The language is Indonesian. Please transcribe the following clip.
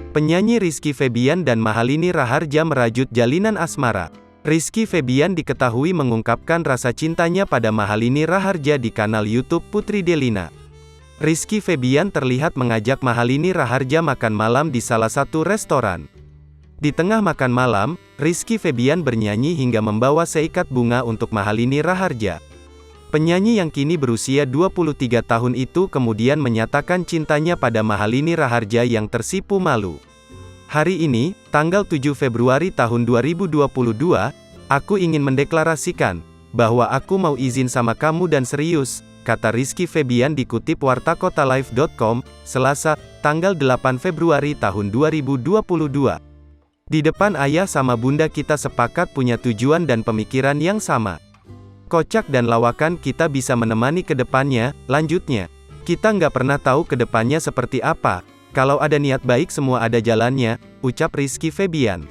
Penyanyi Rizky Febian dan Mahalini Raharja merajut jalinan asmara. Rizky Febian diketahui mengungkapkan rasa cintanya pada Mahalini Raharja di kanal YouTube Putri Delina. Rizky Febian terlihat mengajak Mahalini Raharja makan malam di salah satu restoran. Di tengah makan malam, Rizky Febian bernyanyi hingga membawa seikat bunga untuk Mahalini Raharja. Penyanyi yang kini berusia 23 tahun itu kemudian menyatakan cintanya pada Mahalini Raharja yang tersipu malu. Hari ini, tanggal 7 Februari tahun 2022, aku ingin mendeklarasikan bahwa aku mau izin sama kamu dan serius, kata Rizky Febian dikutip wartakotalive.com, Selasa, tanggal 8 Februari tahun 2022. Di depan ayah sama bunda kita sepakat punya tujuan dan pemikiran yang sama. Kocak dan lawakan kita bisa menemani ke depannya, lanjutnya. Kita nggak pernah tahu ke depannya seperti apa. Kalau ada niat baik semua ada jalannya, ucap Rizky Febian.